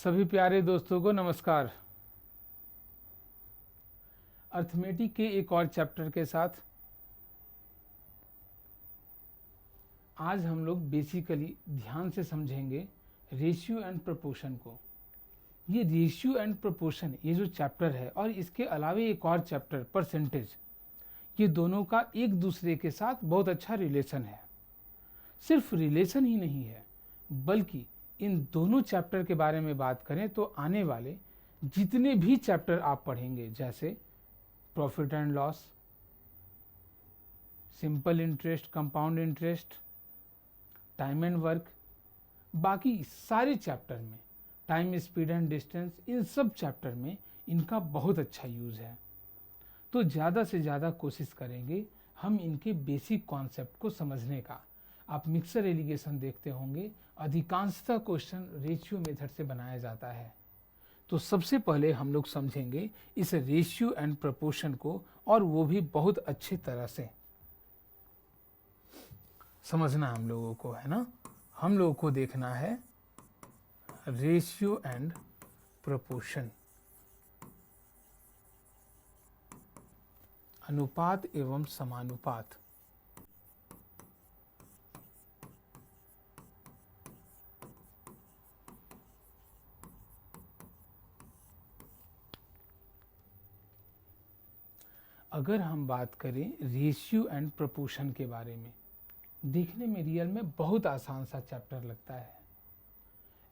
सभी प्यारे दोस्तों को नमस्कार। अर्थमेटिक के एक और चैप्टर के साथ आज हम लोग बेसिकली ध्यान से समझेंगे रेशियो एंड प्रोपोर्शन को। ये रेशियो एंड प्रोपोर्शन ये जो चैप्टर है और इसके अलावे एक और चैप्टर परसेंटेज, ये दोनों का एक दूसरे के साथ बहुत अच्छा रिलेशन है। सिर्फ रिलेशन ही नहीं है बल्कि इन दोनों चैप्टर के बारे में बात करें तो आने वाले जितने भी चैप्टर आप पढ़ेंगे, जैसे profit and loss, simple interest, compound interest, time and work, बाकी सारे चैप्टर में, टाइम, स्पीड एंड डिस्टेंस, इन सब चैप्टर में इनका बहुत अच्छा यूज़ है। तो ज़्यादा से ज़्यादा कोशिश करेंगे हम इनके बेसिक कॉन्सेप्ट को समझने का। आप मिक्सर एलिगेशन देखते होंगे, अधिकांशतः क्वेश्चन रेशियो मेथड से बनाया जाता है। तो सबसे पहले हम लोग समझेंगे इस रेशियो एंड प्रोपोर्शन को, और वो भी बहुत अच्छी तरह से समझना हम लोगों को है ना। हम लोगों को देखना है रेशियो एंड प्रोपोर्शन, अनुपात एवं समानुपात। अगर हम बात करें रेशियो एंड प्रोपोर्शन के बारे में, देखने में रियल में बहुत आसान सा चैप्टर लगता है,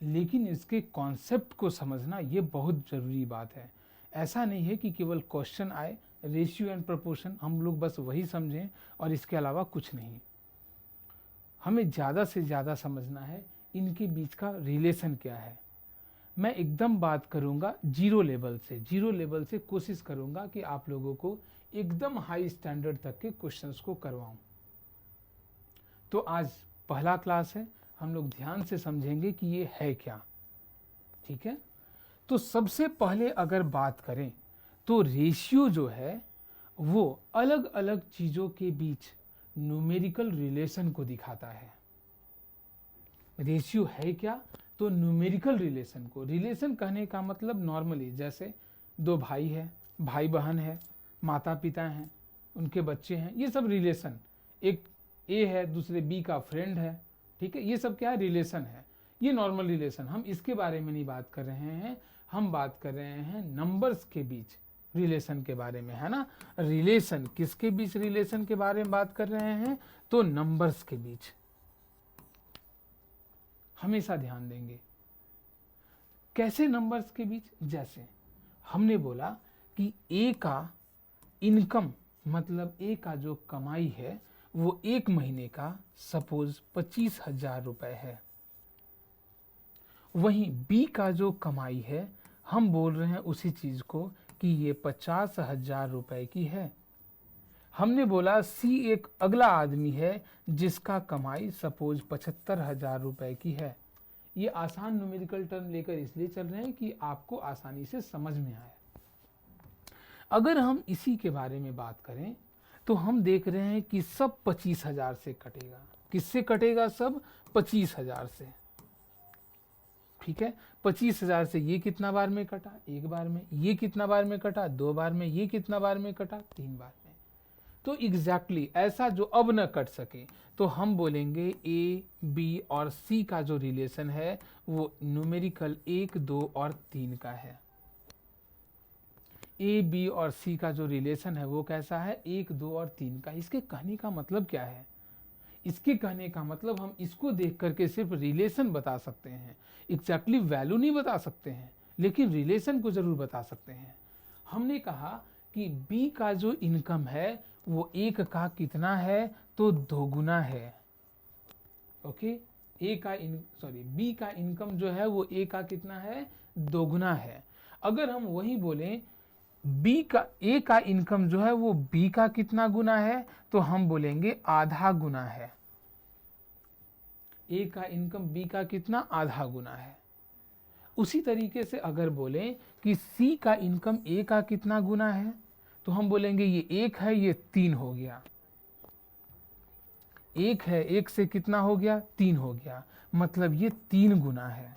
लेकिन इसके कॉन्सेप्ट को समझना ये बहुत ज़रूरी बात है। ऐसा नहीं है कि केवल क्वेश्चन आए रेशियो एंड प्रोपोर्शन हम लोग बस वही समझें और इसके अलावा कुछ नहीं। हमें ज़्यादा से ज़्यादा समझना है इनके बीच का रिलेशन क्या है। मैं एकदम बात करूंगा जीरो लेवल से कोशिश करूंगा कि आप लोगों को एकदम हाई स्टैंडर्ड तक के क्वेश्चंस को करवाऊं। तो आज पहला क्लास है, हम लोग ध्यान से समझेंगे कि ये है क्या, ठीक है। तो सबसे पहले अगर बात करें तो रेशियो जो है वो अलग अलग चीज़ों के बीच न्यूमेरिकल रिलेशन को दिखाता है। रेशियो है क्या, तो न्यूमेरिकल रिलेशन को, रिलेशन कहने का मतलब नॉर्मली जैसे दो भाई है, भाई बहन है, माता पिता हैं, उनके बच्चे हैं, ये सब रिलेशन, एक ए है दूसरे बी का फ्रेंड है, ठीक है, ये सब क्या है, रिलेशन है, ये नॉर्मल रिलेशन। हम इसके बारे में नहीं बात कर रहे हैं, हम बात कर रहे हैं नंबर्स के बीच रिलेशन के बारे में, है ना। रिलेशन किसके बीच, रिलेशन के बारे में बात कर रहे हैं तो नंबर्स के बीच। हमेशा ध्यान देंगे कैसे नंबर्स के बीच, जैसे हमने बोला कि ए का इनकम मतलब ए का जो कमाई है वो एक महीने का सपोज 25,000 रुपए है, वहीं बी का जो कमाई है हम बोल रहे हैं उसी चीज को कि ये 50,000 रुपए की है। हमने बोला सी एक अगला आदमी है जिसका कमाई सपोज 75,000 रुपए की है। ये आसान न्यूमेरिकल टर्म लेकर इसलिए चल रहे हैं कि आपको आसानी से समझ में आए। अगर हम इसी के बारे में बात करें तो हम देख रहे हैं कि सब 25,000 से कटेगा। किससे कटेगा, सब 25,000 से, ठीक है। 25,000 से ये कितना बार में कटा, एक बार में, ये कितना बार में कटा, दो बार में, ये कितना बार में कटा, तीन बार में। तो एग्जैक्टली ऐसा जो अब न कट सके तो हम बोलेंगे ए बी और सी का जो रिलेशन है वो न्यूमेरिकल 1, 2 और 3 का है। ए बी और सी का जो रिलेशन है वो कैसा है, 1, 2 और 3 का। इसके कहने का मतलब क्या है, इसके कहने का मतलब हम इसको देख करके सिर्फ रिलेशन बता सकते हैं, एग्जैक्टली वैल्यू नहीं बता सकते हैं, लेकिन रिलेशन को जरूर बता सकते हैं। हमने कहा कि बी का जो इनकम है वो एक का कितना है, तो दोगुना है, ओके। बी का इनकम जो है वो ए का कितना है, दोगुना है। अगर हम वही बोलें ए का इनकम जो है वो बी का कितना गुना है, तो हम बोलेंगे आधा गुना है। ए का इनकम बी का कितना, आधा गुना है। उसी तरीके से अगर बोलें कि सी का इनकम ए का कितना गुना है, तो हम बोलेंगे ये 1 है, ये 3 हो गया। 1 है, 1 से कितना हो गया, 3 हो गया, मतलब ये 3 गुना है।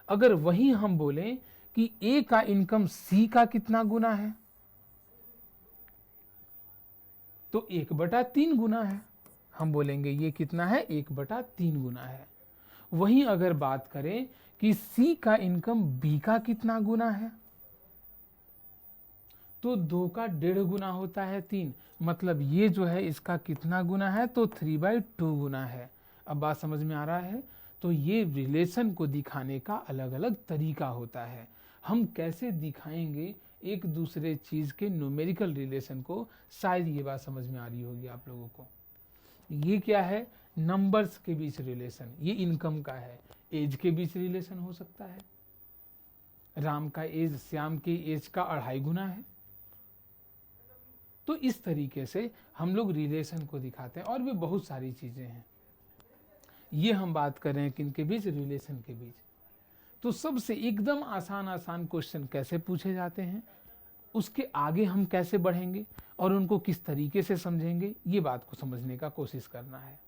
अगर वही हम बोलें कि ए का इनकम सी का कितना गुना है, तो 1/3 गुना है। हम बोलेंगे ये कितना है, 1/3 गुना है। वहीं अगर बात करें कि सी का इनकम बी का कितना गुना है, तो 2 का 1.5 गुना होता है 3, मतलब ये जो है इसका कितना गुना है, तो 3/2 गुना है। अब बात समझ में आ रहा है? तो ये रिलेशन को दिखाने का अलग अलग तरीका होता है। हम कैसे दिखाएंगे एक दूसरे चीज के न्यूमेरिकल रिलेशन को, शायद ये बात समझ में आ रही होगी आप लोगों को। ये क्या है, नंबर्स के बीच रिलेशन। ये इनकम का है, एज के बीच रिलेशन हो सकता है। राम का एज श्याम के एज का 2.5 गुना है। तो इस तरीके से हम लोग रिलेशन को दिखाते हैं, और भी बहुत सारी चीजें हैं। ये हम बात कर रहे हैं किनके बीच, रिलेशन के बीच। तो सबसे एकदम आसान आसान क्वेश्चन कैसे पूछे जाते हैं, उसके आगे हम कैसे बढ़ेंगे और उनको किस तरीके से समझेंगे, ये बात को समझने का कोशिश करना है।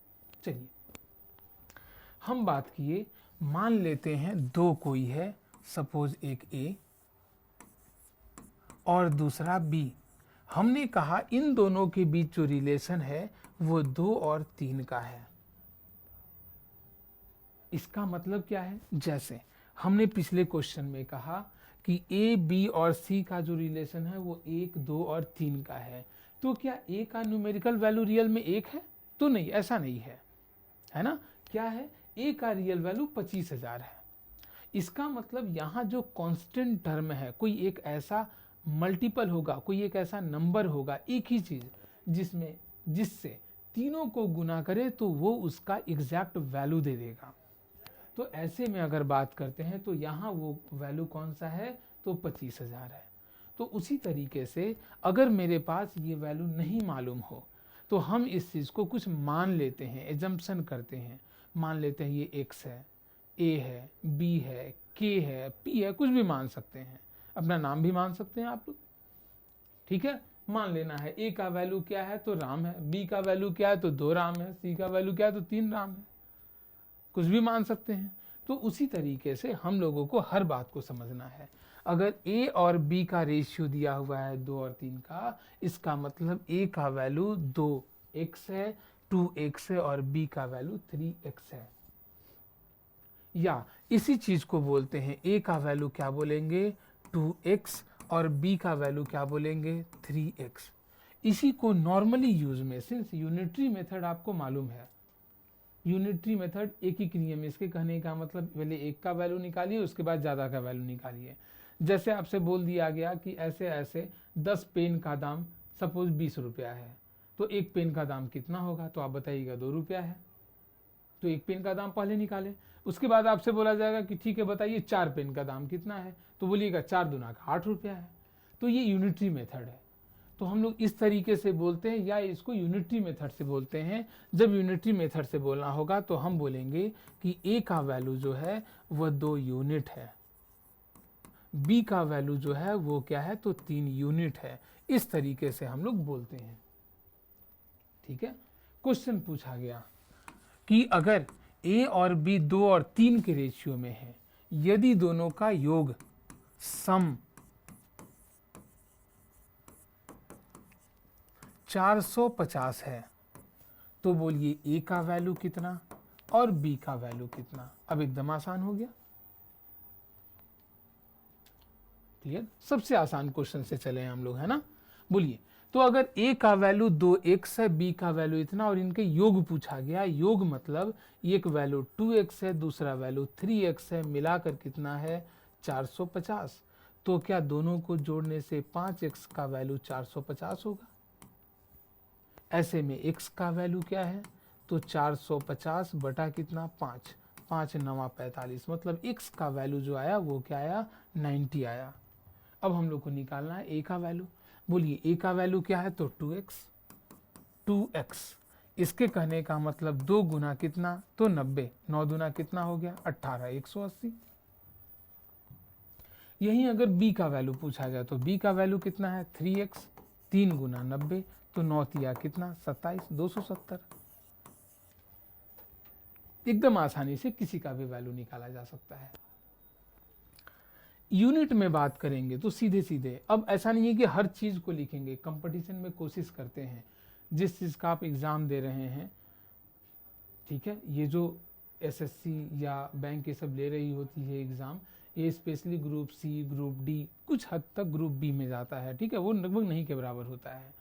चलिए हम बात किए, मान लेते हैं दो कोई है, सपोज एक ए और दूसरा बी। हमने कहा इन दोनों के बीच जो रिलेशन है वो 2 और 3 का है। इसका मतलब क्या है, जैसे हमने पिछले क्वेश्चन में कहा कि ए बी और सी का जो रिलेशन है वो 1, 2 और 3 का है। तो क्या ए का न्यूमेरिकल वैल्यू रियल में 1 है? तो नहीं, ऐसा नहीं है ना। क्या है, ए का रियल वैल्यू 25,000 है। इसका मतलब यहाँ जो कांस्टेंट टर्म है, कोई एक ऐसा मल्टीपल होगा, कोई एक ऐसा नंबर होगा, एक ही चीज जिससे तीनों को गुना करे तो वो उसका एग्जैक्ट वैल्यू दे देगा। तो ऐसे में अगर बात करते हैं तो यहाँ वो वैल्यू कौन सा है, तो 25,000 है। तो उसी तरीके से अगर मेरे पास ये वैल्यू नहीं मालूम हो तो हम इस चीज़ को कुछ मान लेते हैं, एजम्पशन करते हैं। मान लेते हैं ये x है, a है, b है, k है, p है, कुछ भी मान सकते हैं, अपना नाम भी मान सकते हैं आप लोग। ठीक है, मान लेना है a का वैल्यू क्या है, तो राम है, b का वैल्यू क्या है, तो 2 राम है, c का वैल्यू क्या है, तो 3 राम है, कुछ भी मान सकते हैं। तो उसी तरीके से हम लोगों को हर बात को समझना है। अगर a और b का रेशियो दिया हुआ है 2 और 3 का, इसका मतलब a का वैल्यू 2x है, 2x है, और b का वैल्यू 3x है। या इसी चीज को बोलते हैं, a का वैल्यू क्या बोलेंगे, 2x, और b का वैल्यू क्या बोलेंगे, 3x। इसी को नॉर्मली यूज में, सिंस यूनिटरी मेथड आपको मालूम है, यूनिटरी मेथड एक ही नियम, इसके कहने का मतलब पहले एक का वैल्यू निकालिए, उसके बाद ज़्यादा का वैल्यू निकालिए। जैसे आपसे बोल दिया गया कि ऐसे ऐसे 10 पेन का दाम सपोज 20 रुपया है, तो एक पेन का दाम कितना होगा, तो आप बताइएगा 2 रुपया है। तो एक पेन का दाम पहले निकाले, उसके बाद आपसे बोला जाएगा कि ठीक है बताइए 4 पेन का दाम कितना है, तो बोलिएगा 4 दूना का 8 रुपया है। तो ये यूनिटरी मेथड है। तो हम लोग इस तरीके से बोलते हैं, या इसको यूनिटरी मेथड से बोलते हैं। जब यूनिटरी मेथड से बोलना होगा तो हम बोलेंगे कि a का वैल्यू जो है वह 2 यूनिट है, b का वैल्यू जो है वो क्या है, तो 3 यूनिट है। इस तरीके से हम लोग बोलते हैं। ठीक है, क्वेश्चन पूछा गया कि अगर a और b 2 और 3 के रेशियो में है, यदि दोनों का योग सम 450 है, तो बोलिए a का वैल्यू कितना और b का वैल्यू कितना। अब एकदम आसान हो गया, क्लियर। सबसे आसान क्वेश्चन से चले हम लोग, है ना। बोलिए, तो अगर a का वैल्यू 2x है, b का वैल्यू इतना, और इनके योग पूछा गया, योग मतलब एक वैल्यू 2x है, दूसरा वैल्यू 3x है, मिलाकर कितना है 450। तो क्या दोनों को जोड़ने से 5x का वैल्यू 450 होगा। ऐसे में x का वैल्यू क्या है, तो 450 बटा कितना 5, 5 9 45, मतलब x का वैल्यू जो आया वो क्या आया, 90 आया। अब हम लोग को निकालना है a का वैल्यू। बोलिए a का वैल्यू क्या है, तो 2x। इसके कहने का मतलब 2 गुना कितना, तो 90, 9 दूना कितना हो गया 18, 180। यही अगर b का वैल्यू पूछा गया तो b का वैल्यू कितना है 3x, 3 गुना 90, तो 9 तिया कितना 27, 270। एकदम आसानी से किसी का भी वैल्यू निकाला जा सकता है। यूनिट में बात करेंगे तो सीधे सीधे, अब ऐसा नहीं है कि हर चीज़ को लिखेंगे, कंपटीशन में कोशिश करते हैं जिस चीज़ का आप एग्ज़ाम दे रहे हैं, ठीक है, ये जो एसएससी या बैंक ये सब ले रही होती है एग्ज़ाम, ये specially group C, group D, कुछ हद तक ग्रुप बी में जाता है, ठीक है, वो लगभग नहीं के बराबर होता है।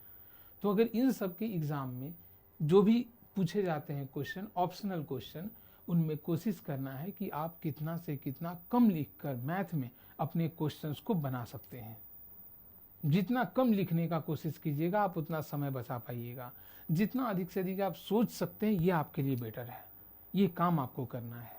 तो अगर इन सब के एग्ज़ाम में जो भी पूछे जाते हैं क्वेश्चन, ऑप्शनल क्वेश्चन, उनमें कोशिश करना है कि आप कितना से कितना कम लिखकर मैथ में अपने क्वेश्चंस को बना सकते हैं। जितना कम लिखने का कोशिश कीजिएगा आप उतना समय बचा पाइएगा। जितना अधिक से अधिक आप सोच सकते हैं ये आपके लिए बेटर है, ये काम आपको करना है।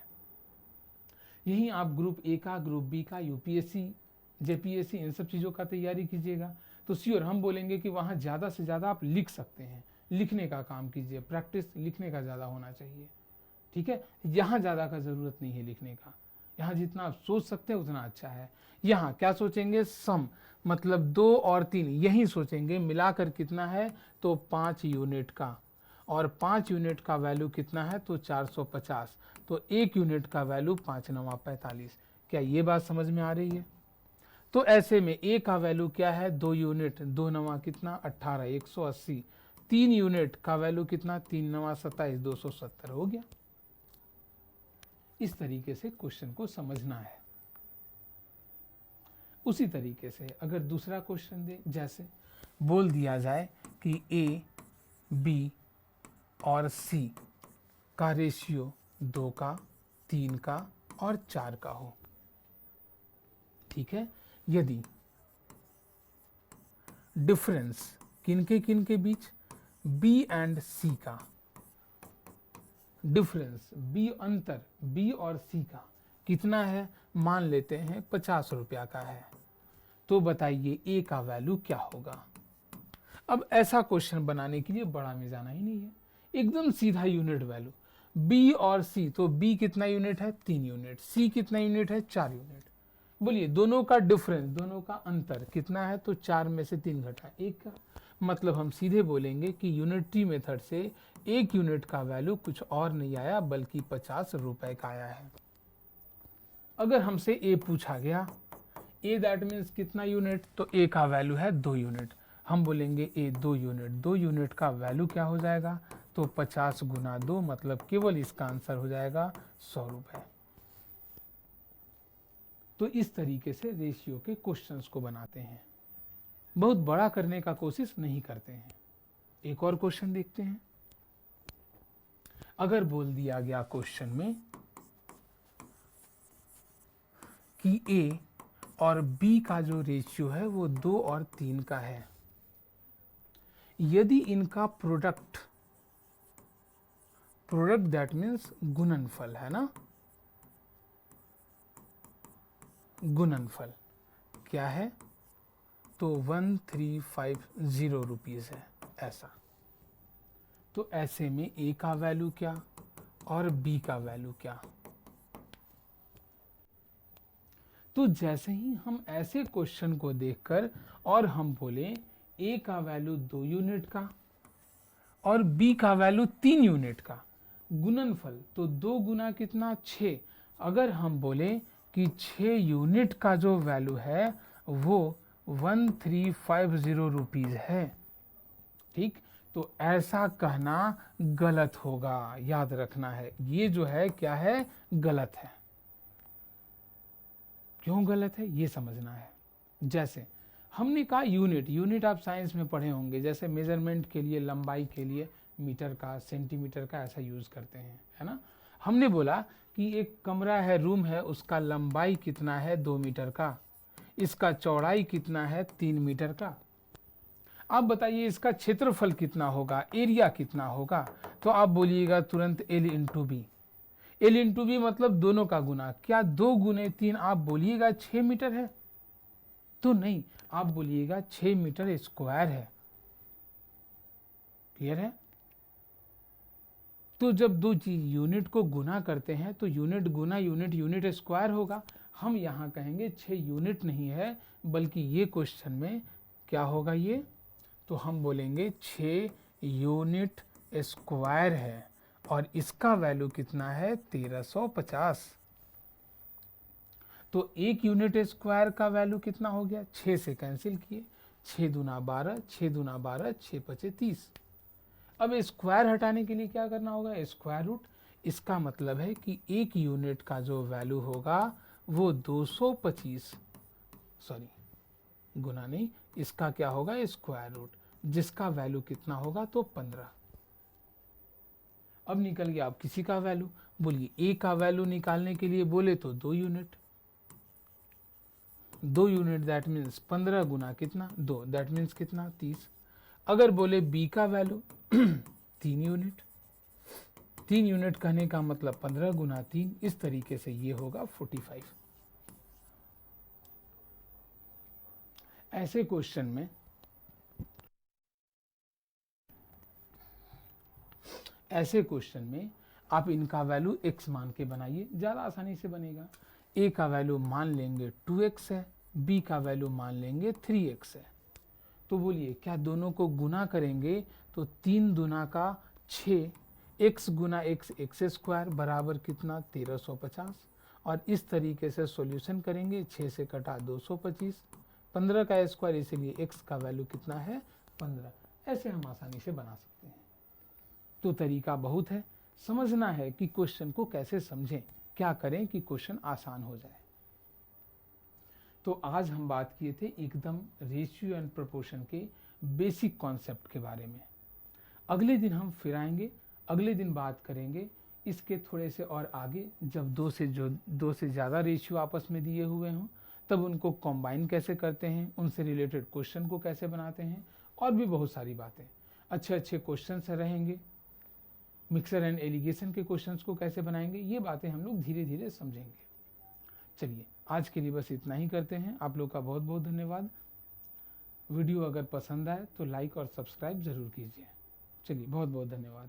यही आप ग्रुप ए का, ग्रुप बी का, यूपीएससी, जेपीएससी, इन सब चीज़ों का तैयारी कीजिएगा तो श्योर हम बोलेंगे कि वहाँ ज़्यादा से ज़्यादा आप लिख सकते हैं। लिखने का काम कीजिए, प्रैक्टिस लिखने का ज़्यादा होना चाहिए, ठीक है। यहाँ ज़्यादा का ज़रूरत नहीं है लिखने का, यहाँ जितना आप सोच सकते हैं उतना अच्छा है। यहाँ क्या सोचेंगे, सम मतलब 2 और 3 यही सोचेंगे, मिलाकर कितना है तो 5 यूनिट का, और 5 यूनिट का वैल्यू कितना है तो 450, तो 1 यूनिट का वैल्यू 5 9 45। क्या ये बात समझ में आ रही है? तो ऐसे में ए का वैल्यू क्या है 2 यूनिट, 2 9 कितना 18, 180, 3 यूनिट का वैल्यू कितना 3 9 27, 270 हो गया। इस तरीके से क्वेश्चन को समझना है। उसी तरीके से अगर दूसरा क्वेश्चन दे, जैसे बोल दिया जाए कि ए, बी और सी का रेशियो 2 का, 3 का और 4 का हो, ठीक है। यदि डिफरेंस किनके बीच, बी एंड सी का डिफरेंस, बी अंतर, बी और सी का कितना है, मान लेते हैं 50 रुपया का है, तो बताइए ए का वैल्यू क्या होगा। अब ऐसा क्वेश्चन बनाने के लिए बड़ा में जाना ही नहीं है, एकदम सीधा यूनिट वैल्यू, बी और सी, तो बी कितना यूनिट है 3 यूनिट, सी कितना यूनिट है 4 यूनिट। बोलिए दोनों का डिफरेंस, दोनों का अंतर कितना है तो 4 में से 3 घटा 1 का, मतलब हम सीधे बोलेंगे कि यूनिटरी मेथड से 1 यूनिट का वैल्यू कुछ और नहीं आया बल्कि 50 रुपए का आया है। अगर हमसे ए पूछा गया, ए दैट मीन्स कितना यूनिट, तो ए का वैल्यू है 2 यूनिट, हम बोलेंगे ए 2 यूनिट, 2 यूनिट का वैल्यू क्या हो जाएगा तो 50 गुना 2, मतलब केवल इसका आंसर हो जाएगा 100 रुपए। तो इस तरीके से रेशियो के क्वेश्चंस को बनाते हैं, बहुत बड़ा करने का कोशिश नहीं करते हैं। एक और क्वेश्चन देखते हैं। अगर बोल दिया गया क्वेश्चन में कि ए और बी का जो रेशियो है वो 2 और 3 का है, यदि इनका प्रोडक्ट दैट मीन्स गुणनफल है ना, गुणनफल क्या है तो 1350 रुपीज है ऐसा, तो ऐसे में ए का वैल्यू क्या और बी का वैल्यू क्या। तो जैसे ही हम ऐसे क्वेश्चन को देखकर और हम बोले ए का वैल्यू 2 यूनिट का और बी का वैल्यू 3 यूनिट का, गुणनफल तो 2 गुना कितना 6, अगर हम बोले कि 6 यूनिट का जो वैल्यू है वो 1350 रुपीज है, ठीक, तो ऐसा कहना गलत होगा, याद रखना है, ये जो है क्या है गलत है। क्यों गलत है ये समझना है। जैसे हमने कहा यूनिट आप साइंस में पढ़े होंगे, जैसे मेजरमेंट के लिए, लंबाई के लिए मीटर का, सेंटीमीटर का ऐसा यूज करते हैं, है ना। हमने बोला कि एक कमरा है, रूम है, उसका लंबाई कितना है 2 मीटर का, इसका चौड़ाई कितना है 3 मीटर का। आप बताइए इसका क्षेत्रफल कितना होगा, एरिया कितना होगा, तो आप बोलिएगा तुरंत L into B. L into B मतलब दोनों का गुना, क्या 2 गुने 3 आप बोलिएगा 6 मीटर है, तो नहीं, आप बोलिएगा 6 मीटर स्क्वायर है। क्लियर है। तो जब दो चीज यूनिट को गुना करते हैं तो यूनिट गुना यूनिट, यूनिट स्क्वायर होगा। हम यहाँ कहेंगे 6 यूनिट नहीं है, बल्कि ये क्वेश्चन में क्या होगा ये, तो हम बोलेंगे 6 यूनिट स्क्वायर है और इसका वैल्यू कितना है 1350। तो 1 यूनिट स्क्वायर का वैल्यू कितना हो गया, 6 से कैंसिल किए, 6 दूना 12, 6 दूना 12, 6 पचे 30। अब स्क्वायर हटाने के लिए क्या करना होगा, स्क्वायर रूट। इसका मतलब है कि 1 यूनिट का जो वैल्यू होगा वो 225, सॉरी गुना नहीं, इसका क्या होगा स्क्वायर रूट, जिसका वैल्यू कितना होगा तो 15। अब निकल गया, आप किसी का वैल्यू बोलिए, ए का वैल्यू निकालने के लिए बोले तो 2 यूनिट, 2 यूनिट दैट मीन्स 15 गुना कितना 2, दैट मीन्स कितना 30। अगर बोले बी का वैल्यू 3 यूनिट, 3 यूनिट कहने का मतलब 15 गुना 3, इस तरीके से ये होगा 45। ऐसे क्वेश्चन में आप इनका वैल्यू x मान के बनाइए, ज़्यादा आसानी से बनेगा। a का वैल्यू मान लेंगे 2x है, b का वैल्यू मान लेंगे 3x है। तो बोलिए क्या दोनों को गुना करेंगे तो 3 दूना का 6, x गुना x एक्स स्क्वायर बराबर कितना 1350। और इस तरीके से सॉल्यूशन करेंगे, 6 से कटा 225, 15 का स्क्वायर, इसीलिए x का वैल्यू कितना है 15। ऐसे हम आसानी से बना सकते हैं। तो तरीका बहुत है, समझना है कि क्वेश्चन को कैसे समझें, क्या करें कि क्वेश्चन आसान हो जाए। तो आज हम बात किए थे एकदम रेशियो एंड प्रोपोर्शन के बेसिक कॉन्सेप्ट के बारे में। अगले दिन हम फिर आएंगे, अगले दिन बात करेंगे इसके थोड़े से और आगे, जब दो से ज़्यादा रेशियो आपस में दिए हुए हों तब उनको कॉम्बाइन कैसे करते हैं, उनसे रिलेटेड क्वेश्चन को कैसे बनाते हैं, और भी बहुत सारी बातें। अच्छे अच्छे क्वेश्चन रहेंगे, मिक्सर एंड एलिगेशन के क्वेश्चंस को कैसे बनाएंगे, ये बातें हम लोग धीरे धीरे समझेंगे। चलिए आज के लिए बस इतना ही करते हैं। आप लोग का बहुत बहुत धन्यवाद। वीडियो अगर पसंद आए तो लाइक और सब्सक्राइब जरूर कीजिए। चलिए बहुत बहुत धन्यवाद।